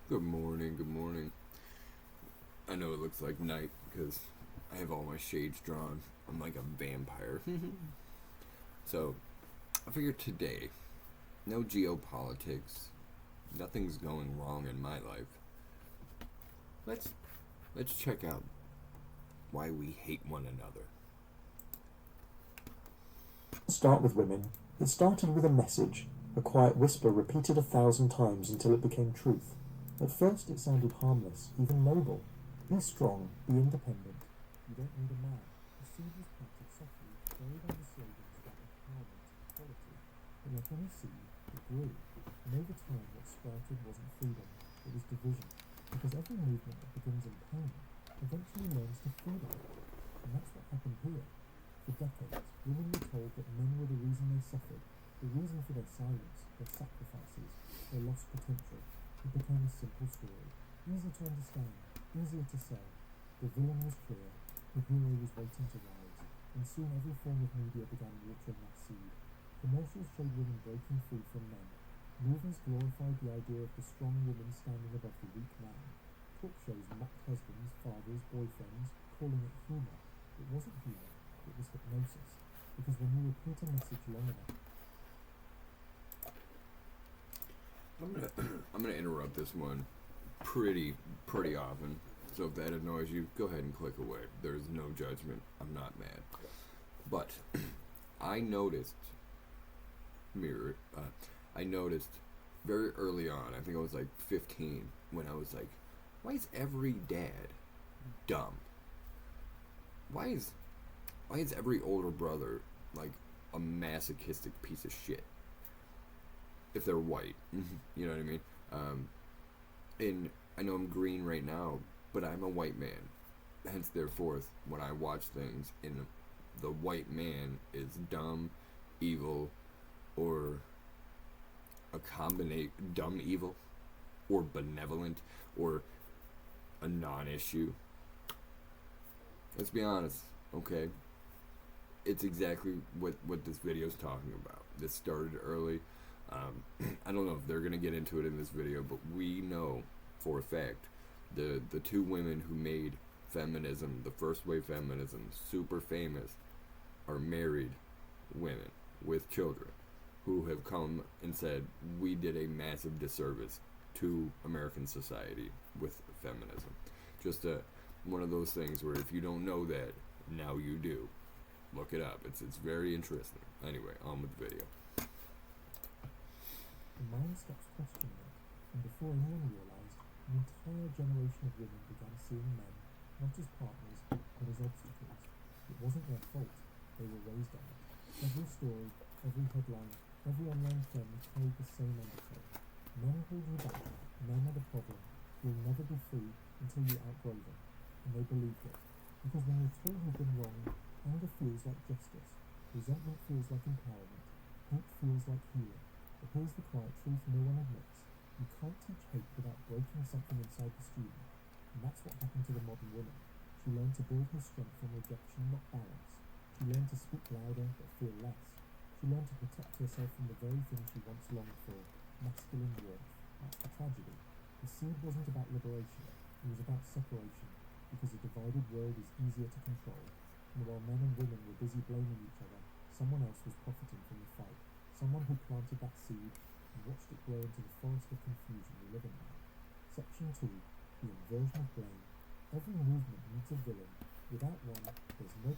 Good morning, good morning. I know it looks like night because I have all my shades drawn. I'm like a vampire. So, I figured today, no geopolitics, nothing's going wrong in my life. Let's let's check out why we hate one another. Start with women. It started with a message, a quiet whisper repeated 1,000 times until it became truth. At first it sounded harmless, even noble. Be strong, be independent. You don't need a man. The seed was planted softly, buried under slogans about empowerment, equality. But like any seed, it grew. And over time what sprouted wasn't freedom, it was division. Because every movement that begins in pain eventually learns to feed on it. And that's what happened here. For decades, women were told that men were the reason they suffered, the reason for their silence, their sacrifices, their lost potential. It became a simple story, easy to understand, easier to sell. The villain was clear, the hero was waiting to rise, and soon every form of media began watering that seed. Commercials showed women breaking free from men. Movies glorified the idea of the strong woman standing above the weak man. Talk shows mocked husbands, fathers, boyfriends, calling it humour. It wasn't humour, it was hypnosis. Because when you repeat a message long enough, I'm gonna interrupt this one pretty often. So if that annoys you, go ahead and click away. There's no judgment. I'm not mad. But I noticed mirror. I noticed very early on. I think I was like 15 when I was like, why is every dad dumb? Why is why is every older brother like a masochistic piece of shit if they're white? You know what I mean? Um, and I know I'm green right now, but I'm a white man. Hence, therefore, when I watch things, and the white man is dumb, evil, or a combination dumb evil, or benevolent, or a non-issue. Let's be honest, okay? It's exactly what this video is talking about. This started early. I don't know if they're gonna get into it in this video, but we know for a fact the two women who made feminism, the first wave feminism, super famous, are married women with children who have come and said we did a massive disservice to American society with feminism. Just one of those things where if you don't know that, now you do. Look it up. It's very interesting. Anyway, on with the video. the mind stops questioning it, and before anyone realised, an entire generation of women began seeing men not as partners, but as obstacles. It wasn't their fault, they were raised on it. Every story, every headline, every online trend carried the same undertone. Men hold you back, men are the problem, you'll never be free until you outgrow them. And they believed it. Because when you're told you've been wrong, anger feels like justice, resentment feels like empowerment, hate feels like healing. But here's the quiet truth no one admits. You can't teach hate without breaking something inside the student. And that's what happened to the modern woman. She learned to build her strength from rejection, not balance. She learned to speak louder but feel less. She learned to protect herself from the very thing she once longed for, masculine warmth. That's the tragedy. The seed wasn't about liberation, it was about separation, because a divided world is easier to control. And while men and women were busy blaming each other, someone else was profiting from the fight. Someone who planted that seed and watched it grow into the forest of confusion we live in now. Section 2. The inversion of blame. Every movement needs a villain. Without one, there's no...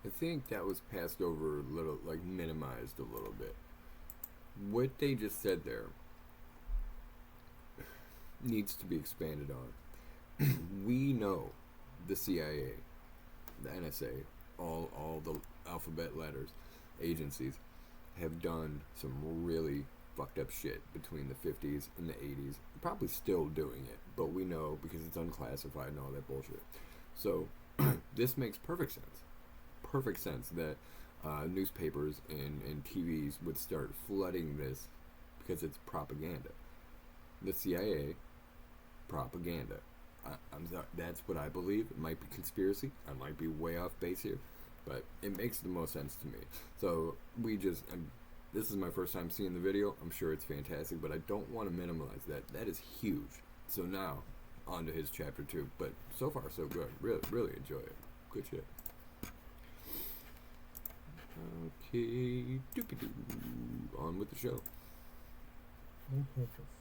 I think that was passed over a little, like minimized a little bit. What they just said there needs to be expanded on. We know the CIA, the NSA, all the alphabet letters, agencies have done some really fucked up shit between the 50s and the 80s. Probably still doing it, but we know because it's unclassified and all that bullshit. So this makes perfect sense. Perfect sense that newspapers and TVs would start flooding this because it's propaganda. The CIA propaganda. I'm sorry, that's what I believe. It might be conspiracy. I might be way off base here, but it makes the most sense to me. So we just this is my first time seeing the video. I'm sure it's fantastic, but I don't want to minimize that. That is huge. So now, on to his chapter 2. But so far, so good. Really, really enjoy it. Good shit. Okay, doopy-doo. On with the show. No purpose.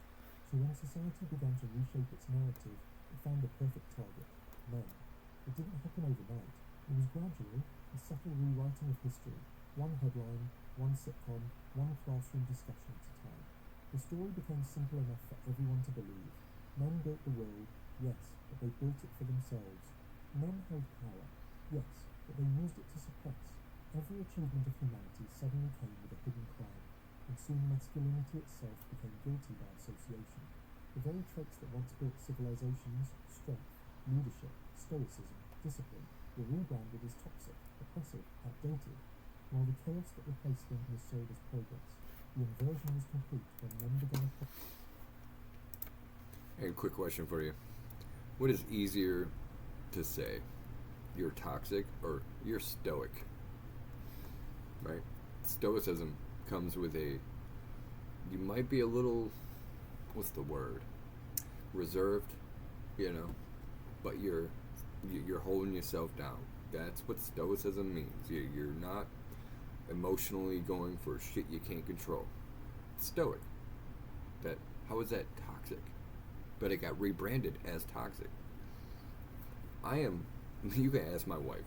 So when society began to reshape its narrative, it found the perfect target: men. It didn't happen overnight. It was gradual, a subtle rewriting of history, one headline, one sitcom, one classroom discussion at a time. The story became simple enough for everyone to believe. Men built the world, yes, but they built it for themselves. Men held power, yes, but they used it to suppress. Every achievement of humanity suddenly came with a hidden crime, and soon masculinity itself became guilty by association. The very traits that once built civilizations, strength, leadership, stoicism, discipline, were rebranded as toxic, oppressive, outdated. While the chaos that replaced them was sold as progress, the inversion was complete when men began a Hey, quick question for you. What is easier to say? You're toxic or you're stoic? Right? Stoicism comes with you might be a little, what's the word? Reserved, but you're holding yourself down. That's what stoicism means. You're not emotionally going for shit you can't control. Stoic. How is that toxic? But it got rebranded as toxic. You can ask my wife.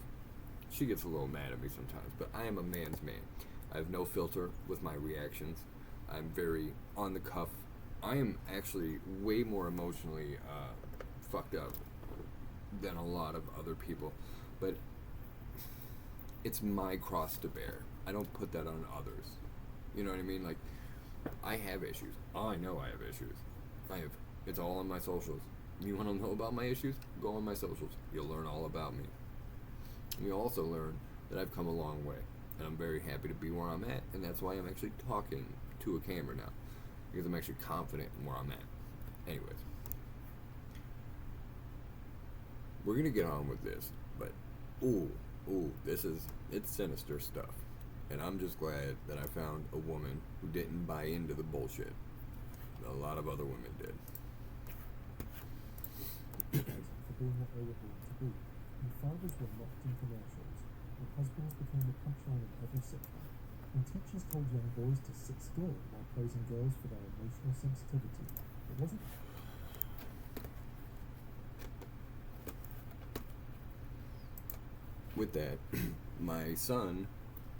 She gets a little mad at me sometimes, but I am a man's man. I have no filter with my reactions. I'm very on the cuff. I am actually way more emotionally fucked up than a lot of other people. But it's my cross to bear. I don't put that on others. You know what I mean? Like, I have issues. I know I have issues. It's all on my socials. You want to know about my issues? Go on my socials. You'll learn all about me. You also learn that I've come a long way, and I'm very happy to be where I'm at, and that's why I'm actually talking to a camera now, because I'm actually confident in where I'm at. Anyways, we're gonna get on with this, but it's sinister stuff, and I'm just glad that I found a woman who didn't buy into the bullshit. A lot of other women did. for being what they were born to be, and fathers were mocked in commercials, and husbands became the punchline of every sitcom, and teachers told young boys to sit still while praising girls for their emotional sensitivity. It wasn't. With that, my son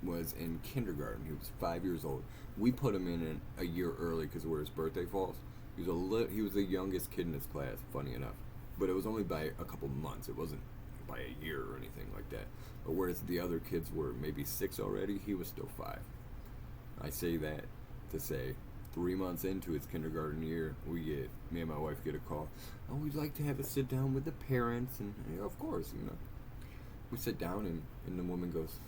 was in kindergarten. He was 5 years old. We put him in a year early because of where his birthday falls. He was the youngest kid in his class, funny enough. But it was only by a couple months. It wasn't by a year or anything like that. But whereas the other kids were maybe 6 already, he was still 5. I say that to say 3 months into his kindergarten year, me and my wife get a call. Oh, we'd like to have a sit down with the parents. And of course, we sit down and the woman goes,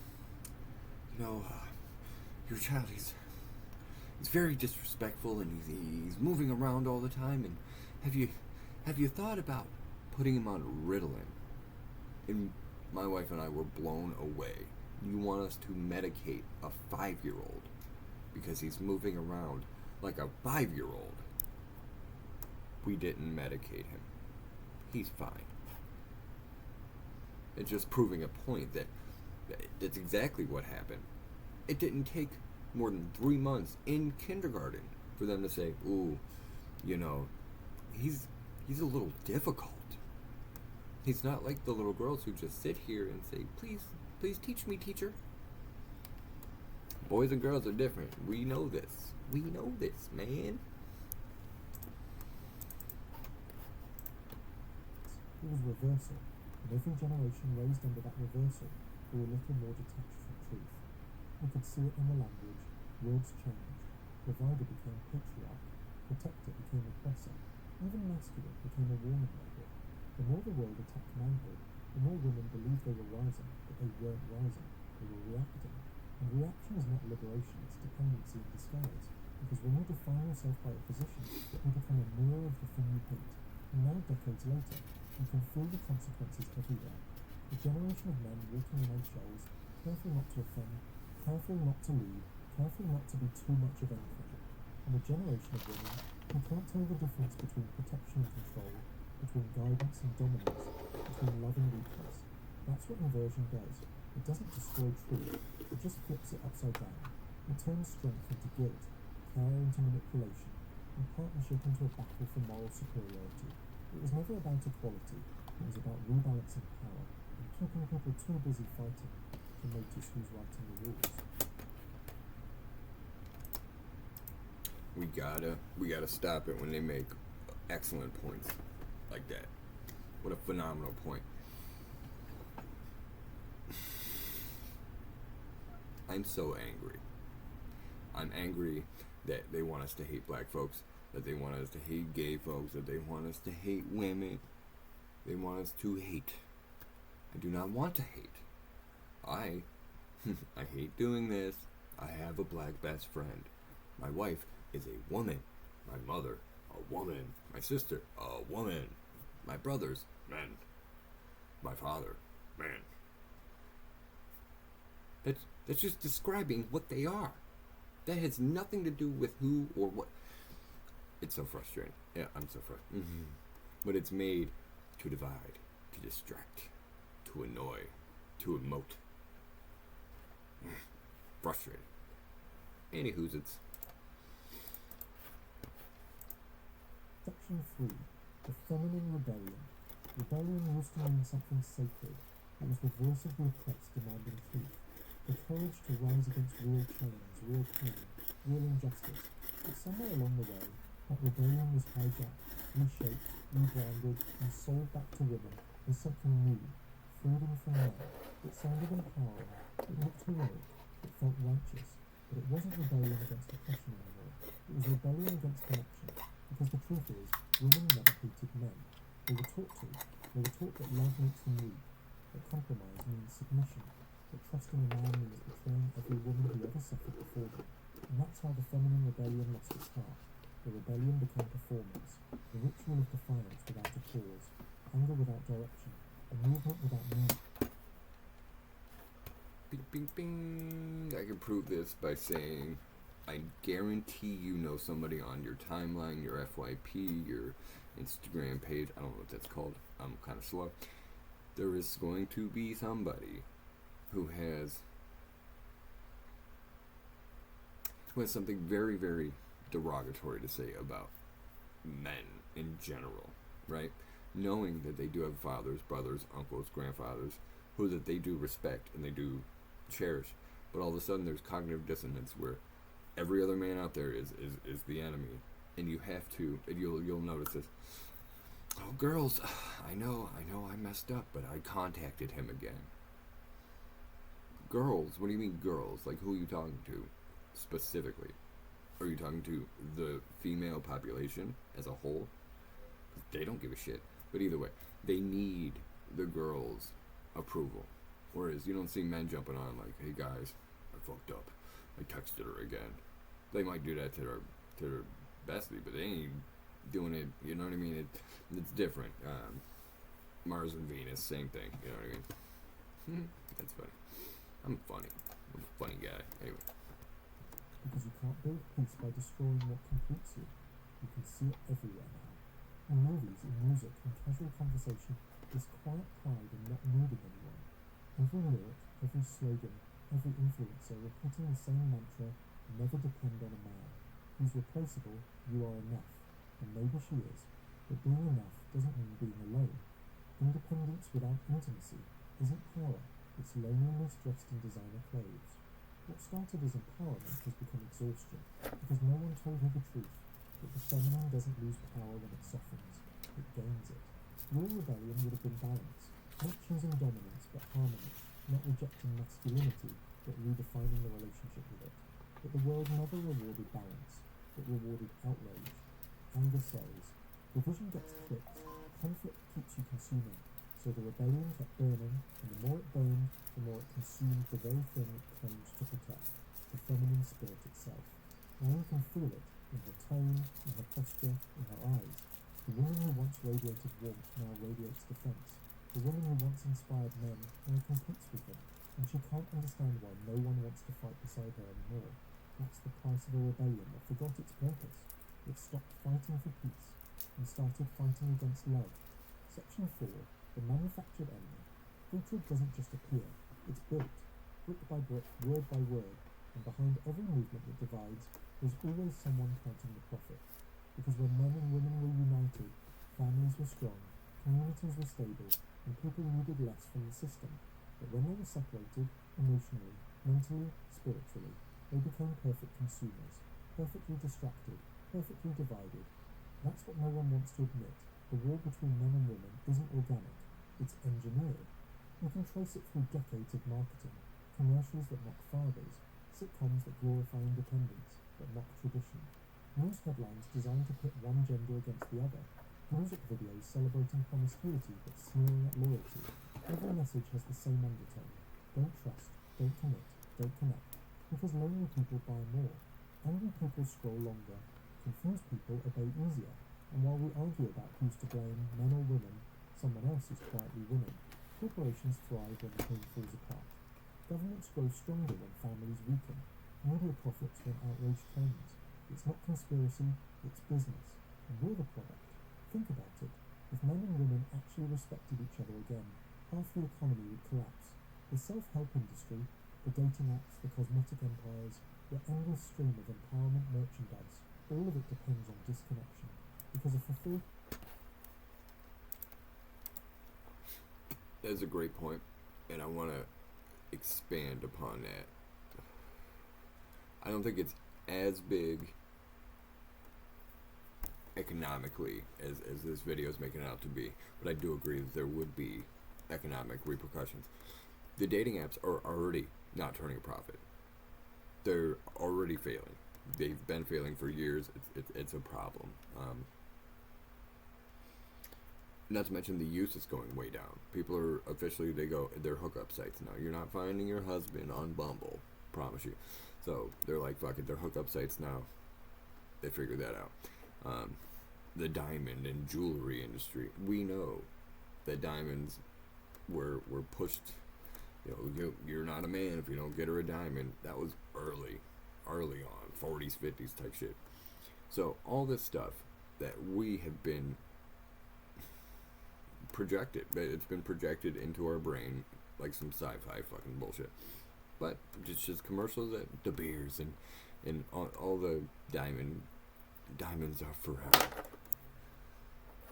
your child, he's very disrespectful and he's moving around all the time. And have you thought about putting him on Ritalin? And my wife and I were blown away. You want us to medicate a 5-year-old because he's moving around like a 5-year-old? We didn't medicate him. He's fine. It's just proving a point that that's exactly what happened. It didn't take more than 3 months in kindergarten for them to say, ooh, he's a little difficult. He's not like the little girls who just sit here and say, please teach me, teacher. Boys and girls are different. We know this. We know this, man. It was reversal, and every generation raised under that reversal grew a little more detached from truth. We could see it in the language. Words changed. Provider became patriarch. Protector became oppressor. Even masculine became a warning label. The more the world attacked manhood, the more women believed they were rising, but they weren't rising. They were reacting. And reaction is not liberation, it's dependency in disguise. Because when you define yourself by a position, you become a mirror of the thing you hate. And now, decades later, you can feel the consequences everywhere. A generation of men walking on eggshells, careful not to offend, careful not to lead, careful not to be too much of anything, and a generation of women who can't tell the difference between protection and control, between guidance and dominance, between love and weakness. That's what inversion does. It doesn't destroy truth, it just flips it upside down. It turns strength into guilt, care into manipulation, and partnership into a battle for moral superiority. It was never about equality, it was about rebalancing power, and keeping people too busy fighting to notice who's writing the rules. We gotta stop it when they make excellent points like that. What a phenomenal point. I'm so angry. I'm angry that they want us to hate black folks, that they want us to hate gay folks, that they want us to hate women. They want us to hate. I do not want to hate. I hate doing this. I have a black best friend. My wife is a woman. My mother, a woman. My sister, a woman. My brothers, men. My father, man. That's just describing what they are. That has nothing to do with who or what. It's so frustrating. Yeah, I'm so frustrated. Mm-hmm. But it's made to divide, to distract, to annoy, to emote. Frustrating. Anywho's it's. Section 3. The Feminine Rebellion. Rebellion used to mean something sacred. It was the voice of the oppressed demanding truth. The courage to rise against real change, real pain, real injustice. But somewhere along the way, that rebellion was hijacked, reshaped, rebranded, and sold back to women as something new, freedom from men. It sounded empowering, it looked heroic, it felt righteous, but it wasn't rebellion against oppression anymore. It was rebellion against connection, because the truth is, women never hated men. They were taught to. They were taught that love makes them weak, that compromise means submission, that trusting a man means betraying every woman who ever suffered before them. And that's how the feminine rebellion lost its heart. The rebellion became performance, a ritual of defiance without a cause, anger without direction, a movement without meaning. Bing, bing, bing. I can prove this by saying, I guarantee you know somebody on your timeline, your FYP, your Instagram page. I don't know what that's called. I'm kind of slow. There is going to be somebody who has something very, very derogatory to say about men in general, right? Knowing that they do have fathers, brothers, uncles, grandfathers, who that they do respect and they do cherish, but all of a sudden there's cognitive dissonance where every other man out there is the enemy, and you have to, and you'll notice this. Oh, girls, I know I messed up, but I contacted him again. Girls? What do you mean girls? Like, who are you talking to specifically? Are you talking to the female population as a whole? They don't give a shit. But either way, they need the girls' approval. Whereas you don't see men jumping on like, hey guys, I fucked up. I texted her again. They might do that to their bestie, but they ain't doing it, you know what I mean? It's different. Mars and Venus, same thing, you know what I mean? That's funny. I'm funny. I'm a funny guy. Anyway. Because you can't build peace by destroying what completes you. You can see it everywhere now. In movies, in music, in casual conversation, this quiet pride in not needing anyone. Every lyric, every slogan, every influencer repeating the same mantra, never depend on a man. He's replaceable, you are enough. And maybe she is, but being enough doesn't mean being alone. Independence without intimacy isn't power, it's loneliness dressed in designer clothes. What started as empowerment has become exhaustion, because no one told her the truth, that the feminine doesn't lose power when it softens, it gains it. Real rebellion would have been balance, not choosing dominance but harmony, not rejecting masculinity but redefining the relationship with it. But the world never rewarded balance, it rewarded outrage. Anger sells. Division gets clicks, conflict keeps you consuming. So the rebellion kept burning, and the more it burned, the more it consumed the very thing it claims to protect, the feminine spirit itself. Now you can feel it, in her tone, in her posture, in her eyes. The woman who once radiated warmth now radiates defense. The woman who once inspired men now competes with them, and she can't understand why no one wants to fight beside her anymore. That's the price of a rebellion that forgot its purpose. It stopped fighting for peace and started fighting against love. Section 4. The manufactured enemy. Hatred doesn't just appear, it's built, brick by brick, word by word, and behind every movement that divides, there's always someone counting the profit. Because when men and women were united, families were strong, communities were stable, and people needed less from the system. But when they were separated, emotionally, mentally, spiritually, they became perfect consumers, perfectly distracted, perfectly divided. That's what no one wants to admit. The war between men and women isn't organic, it's engineered. You can trace it through decades of marketing, commercials that mock fathers, sitcoms that glorify independence, but mock tradition, news headlines designed to pit one gender against the other, music videos celebrating promiscuity but sneering at loyalty. Every message has the same undertone. Don't trust, don't commit, don't connect. Because lonely people buy more. Angry people scroll longer. Confused people obey easier. And while we argue about who's to blame, men or women, someone else is quietly winning. Corporations thrive when the home falls apart. Governments grow stronger when families weaken. Media profits when outrage trends. It's not conspiracy, it's business. And we're the product. Think about it. If men and women actually respected each other again, half the economy would collapse. The self-help industry, the dating apps, the cosmetic empires, the endless stream of empowerment merchandise, all of it depends on disconnection. Because a fulfilled... That's a great point, and I want to expand upon that. I don't think it's as big economically as this video is making it out to be, but I do agree that there would be economic repercussions. The dating apps are already not turning a profit. They're already failing. They've been failing for years. It's a problem. Not to mention the use is going way down. People are officially, they're hookup sites now. You're not finding your husband on Bumble, promise you. So they're like, fuck it, they're hookup sites now. They figured that out. The diamond and jewelry industry. We know that diamonds were pushed. You're not a man if you don't get her a diamond. That was early on, 40s, 50s type shit. So all this stuff that we have been projected, it's been projected into our brain like some sci-fi fucking bullshit. But it's just commercials that De Beers and all the diamonds are forever.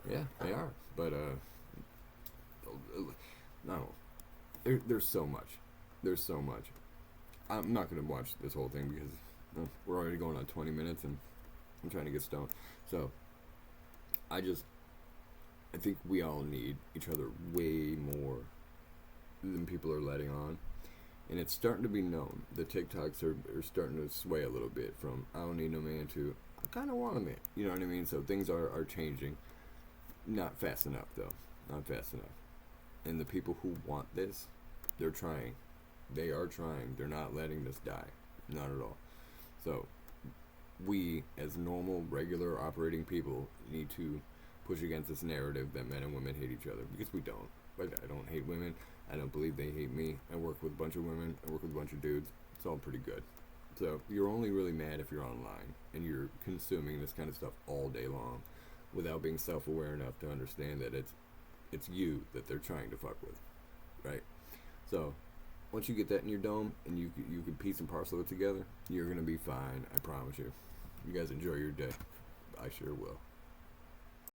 Yeah, they are. But no, there's so much. There's so much. I'm not gonna watch this whole thing because we're already going on 20 minutes and I'm trying to get stoned. So I think we all need each other way more than people are letting on. And it's starting to be known. The TikToks are starting to sway a little bit from I don't need no man to I kind of want a man. You know what I mean? So things are changing. Not fast enough, though. Not fast enough. And the people who want this, they're trying. They are trying. They're not letting this die. Not at all. So we, as normal, regular operating people, need to push against this narrative that men and women hate each other. Because we don't. Like, I don't hate women. I don't believe they hate me. I work with a bunch of women. I work with a bunch of dudes. It's all pretty good. So you're only really mad if you're online and you're consuming this kind of stuff all day long without being self-aware enough to understand that it's you that they're trying to fuck with, right? So once you get that in your dome and you can piece and parcel it together, you're gonna be fine. I promise you. You guys enjoy your day. I sure will.